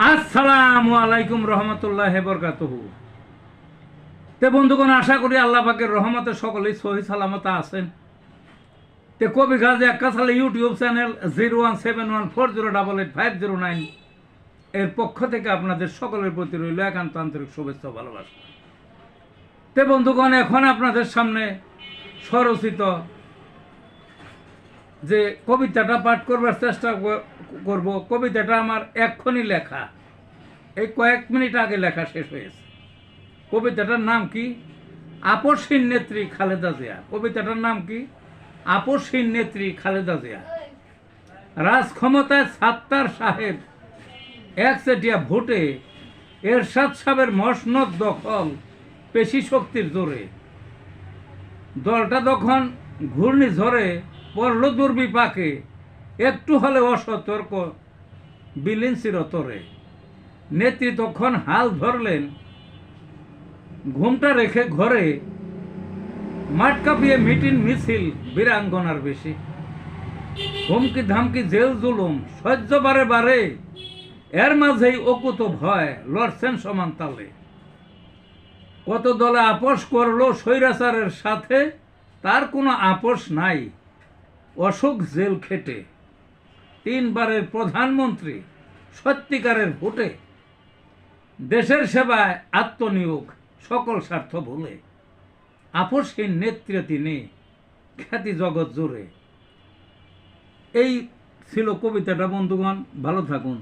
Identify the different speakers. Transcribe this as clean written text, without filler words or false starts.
Speaker 1: আসসালামু আলাইকুম রহমতুল্লাহি বরকাতুহু। তে বন্ধুগণ, আশা করি আল্লাহ পাকের রহমতে সকলেই সহি সালামতে আছেন। তে কবি গাজী আক্কা সালে ইউটিউব চ্যানেল 017140885009 এর পক্ষ থেকে আপনাদের সকলের প্রতি রইল একান্ত আন্তরিক শুভেচ্ছা ভালোবাসা। তে বন্ধুগণ, এখন আপনাদের সামনে স্বরচিত যে কবিতাটা পাঠ করবার চেষ্টা করব, কবিতাটা আমার এক্ষুনি লেখা, এই কয়েক মিনিট আগে লেখা শেষ হয়েছে। কবিতাটার নাম কি? আপসহীন নেত্রী খালেদা জিয়া। কবিতাটার নাম কি? আপসহীন নেত্রী খালেদা জিয়া। রাজ ক্ষমতায় সাত্তার সাহেব একচেটিয়া ভোটে এরশাদ সাহেবের মসনদ দখল পেশি শক্তির জোরে। দলটা তখন ঘূর্ণিঝড়ে পড়ল দুর্বিপাকে, একটু হলে অসতর্ক বিলীন চিরতরে। নেত্রী তখন হাল ধরলেন ঘুমটা রেখে ঘরে, মাঠ কাঁপিয়ে মিটিং মিছিল বীরাঙ্গনার বেশি। হুমকি ধামকি জেল জুলুম সহ্য বারে বারে, এর মাঝেই অকুত ভয় লড়ছেন সমান তালে। কত দলে আপোষ করলো স্বৈরাচারের সাথে, তার কোনো আপোষ নাই অশোক জেল খেটে। 3 বারের প্রধানমন্ত্রী সত্যিকারের ভোটে, দেশের সেবায় আত্মনিয়োগ সকল স্বার্থ ভুলে। আপসহীন নেত্রী তিনি, খ্যাতি জগৎ জুড়ে। এই ছিল কবিতাটা বন্ধুগণ, ভালো থাকুন।